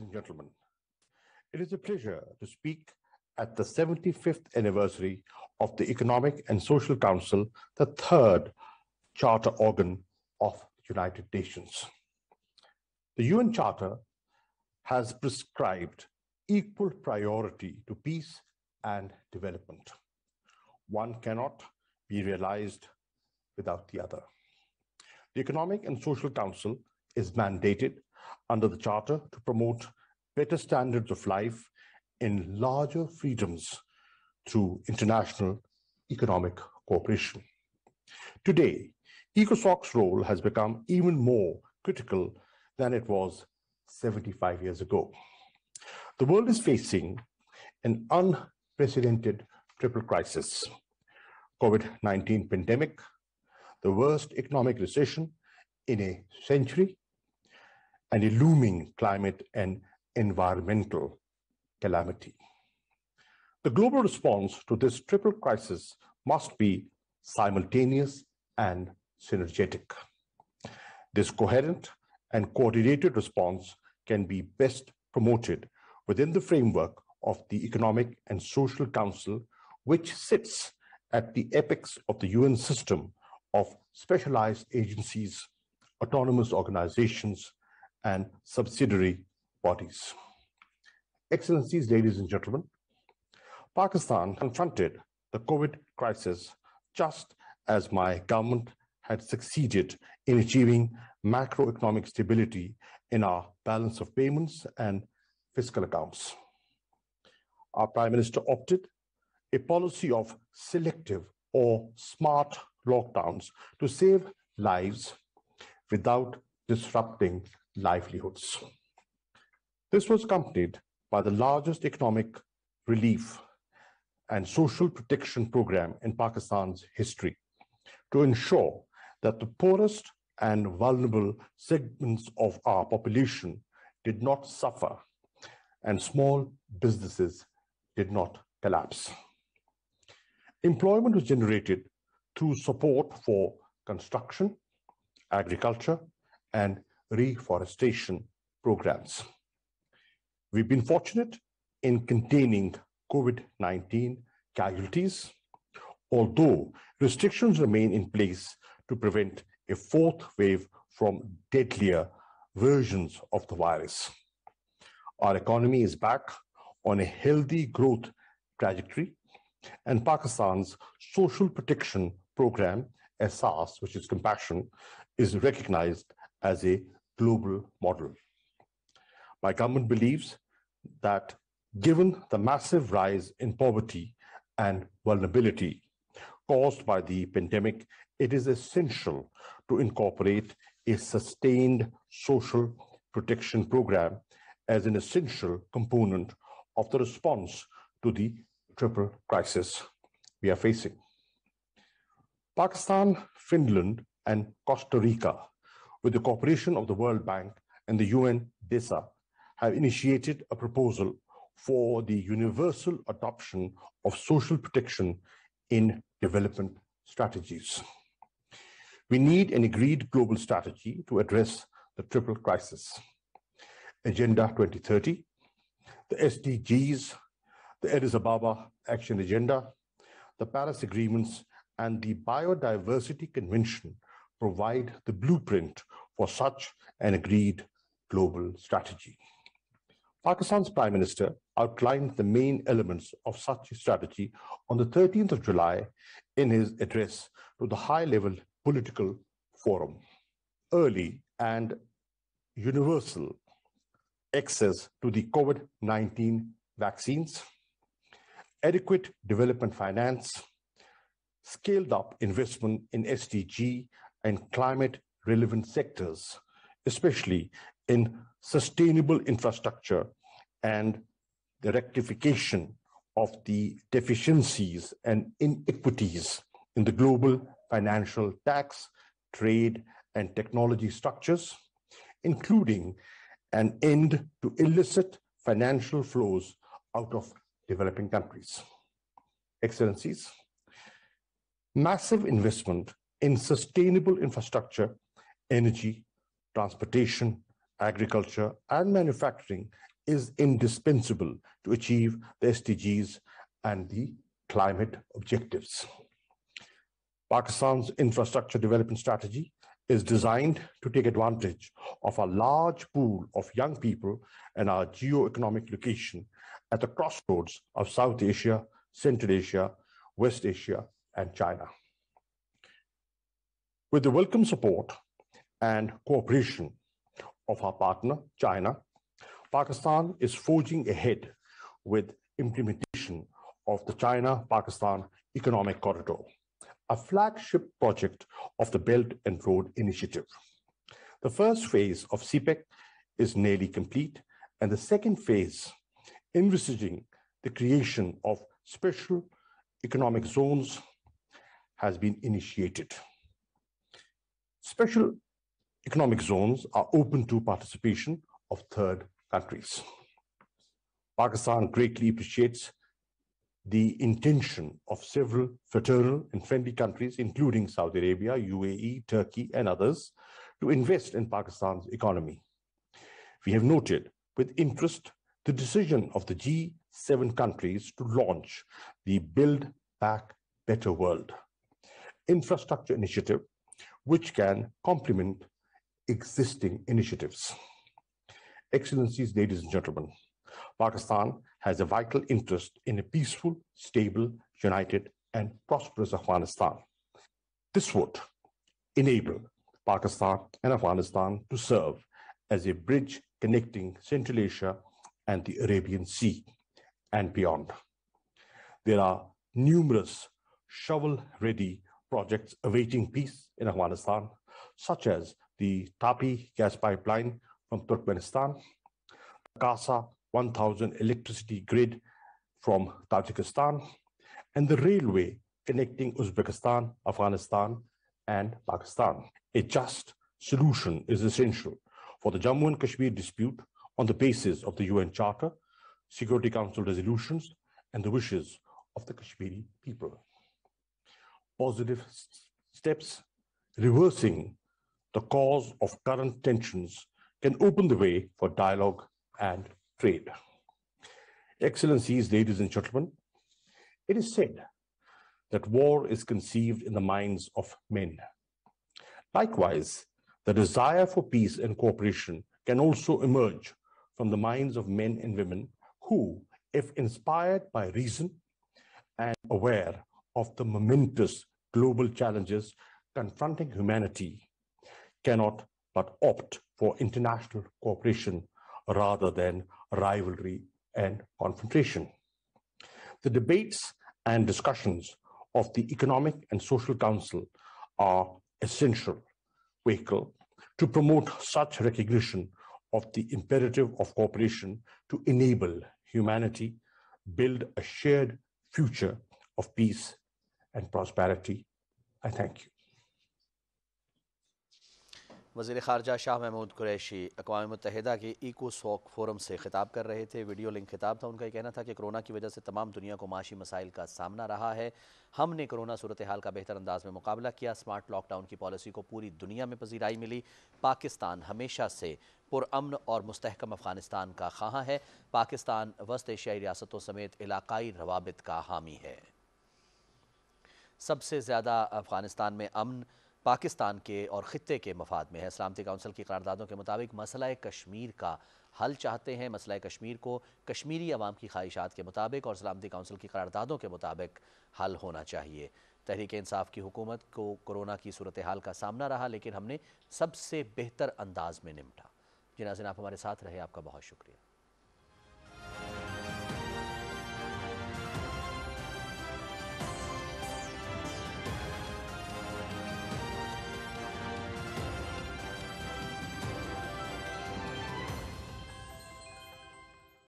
and gentlemen, it is a pleasure to speak at the 75th anniversary of the Economic and Social Council, the third charter organ of the United Nations. The UN Charter has prescribed equal priority to peace and development. One cannot be realized without the other. The Economic and Social Council is mandated under the Charter to promote better standards of life in larger freedoms through international economic cooperation. Today, ECOSOC's role has become even more critical than it was 75 years ago. The world is facing an unprecedented triple crisis: COVID-19 pandemic, the worst economic recession in a century, and a looming climate and environmental calamity. The global response to this triple crisis must be simultaneous and synergetic. This coherent and coordinated response can be best promoted within the framework of the Economic and Social Council, which sits at the apex of the UN system of specialized agencies, autonomous organizations, and subsidiary bodies. Excellencies, ladies and gentlemen, Pakistan confronted the COVID crisis just as my government had succeeded in achieving macroeconomic stability in our balance of payments and fiscal accounts. Our Prime Minister opted a policy of selective or smart lockdowns to save lives without disrupting livelihoods. This was accompanied by the largest economic relief and social protection program in Pakistan's history to ensure that the poorest and vulnerable segments of our population did not suffer and small businesses did not collapse. Employment was generated through support for construction, agriculture, and reforestation programs. We've been fortunate in containing COVID-19 casualties, although restrictions remain in place to prevent a fourth wave from deadlier versions of the virus. Our economy is back on a healthy growth trajectory, and Pakistan's social protection program, SARS, which is compassion, is recognized as a global model. My government believes that given the massive rise in poverty and vulnerability caused by the pandemic, it is essential to incorporate a sustained social protection program as an essential component of the response to the triple crisis we are facing. Pakistan, Finland, and Costa Rica, with the cooperation of the World Bank and the UN DESA, have initiated a proposal for the universal adoption of social protection in development strategies. We need an agreed global strategy to address the triple crisis. Agenda 2030, the SDGs, the Addis Ababa Action Agenda, the Paris Agreements, and the Biodiversity Convention provide the blueprint for such an agreed global strategy. Pakistan's Prime Minister outlined the main elements of such a strategy on the 13th of July in his address to the high-level political forum. Early and universal access to the COVID-19 vaccines, adequate development finance, scaled-up investment in SDG and climate-relevant sectors, especially in sustainable infrastructure, and the rectification of the deficiencies and inequities in the global financial tax, trade, and technology structures, including an end to illicit financial flows out of developing countries. Excellencies, massive investment in sustainable infrastructure, energy, transportation, agriculture, and manufacturing is indispensable to achieve the SDGs and the climate objectives. Pakistan's infrastructure development strategy is designed to take advantage of a large pool of young people and our geo-economic location at the crossroads of South Asia, Central Asia, West Asia, and China. With the welcome support and cooperation of our partner, China, Pakistan is forging ahead with implementation of the China-Pakistan Economic Corridor, a flagship project of the Belt and Road Initiative. The first phase of CPEC is nearly complete, and the second phase, envisaging the creation of special economic zones, has been initiated. Special economic zones are open to participation of third countries. Pakistan greatly appreciates the intention of several fraternal and friendly countries, including Saudi Arabia, UAE, Turkey, and others, to invest in Pakistan's economy. We have noted with interest the decision of the G7 countries to launch the Build Back Better World infrastructure initiative, which can complement existing initiatives. Excellencies, ladies and gentlemen, Pakistan has a vital interest in a peaceful, stable, united, and prosperous Afghanistan. This would enable Pakistan and Afghanistan to serve as a bridge connecting Central Asia and the Arabian Sea and beyond. There are numerous shovel-ready projects awaiting peace in Afghanistan, such as the Tapi gas pipeline from Turkmenistan, the Kasa 1000 electricity grid from Tajikistan, and the railway connecting Uzbekistan, Afghanistan, and Pakistan. A just solution is essential for the Jammu and Kashmir dispute on the basis of the UN Charter, Security Council resolutions, and the wishes of the Kashmiri people. Positive steps reversing the cause of current tensions can open the way for dialogue and trade. Excellencies, ladies and gentlemen, it is said that war is conceived in the minds of men. Likewise, the desire for peace and cooperation can also emerge from the minds of men and women who, if inspired by reason and aware of the momentous global challenges confronting humanity, cannot but opt for international cooperation rather than rivalry and confrontation. The debates and discussions of the Economic and Social Council are essential vehicle to promote such recognition of the imperative of cooperation to enable humanity build a shared future of peace and prosperity. I thank you. वज़ीर ख़ारजा शाह महमूद कुरैशी अक़वाम मुत्तहिदा के ECOSOC forum से ख़िताब कर रहे थे। Video link खिताब था। उनका ये कहना था कि कोरोना की वजह से तमाम दुनिया को माशी मसाइल का सामना रहा है। हमने कोरोना सूरत हाल का बेहतर अंदाज में मुकाबला किया। स्मार्ट लॉकडाउन की पॉलिसी को पूरी दुनिया में पजीराई मिली। पाकिस्तान हमेशा से पुरअमन और मुस्तहकम अफ़गानिस्तान का ख़्वाह है। पाकिस्तान वस्त एशियाई रियासतों समेत इलाकाई रवाबित का हामी है। सबसे ज़्यादा अफ़गानिस्तान में अमन पाकिस्तान के और ख़ित्ते के मफाद में है। सलामती काउंसिल की करारदादों के मुताबिक मसला कश्मीर का हल चाहते हैं। मसला कश्मीर को कश्मीरी अवाम की ख्वाहिशात के मुताबिक और सलामती काउंसिल की करारदादों के मुताबिक हल होना चाहिए। तहरीक इंसाफ की हुकूमत को कोरोना की सूरत हाल का सामना रहा, लेकिन हमने सबसे बेहतर अंदाज में निपटा। जी नाज़रीन, आप हमारे साथ रहे, आपका बहुत शुक्रिया।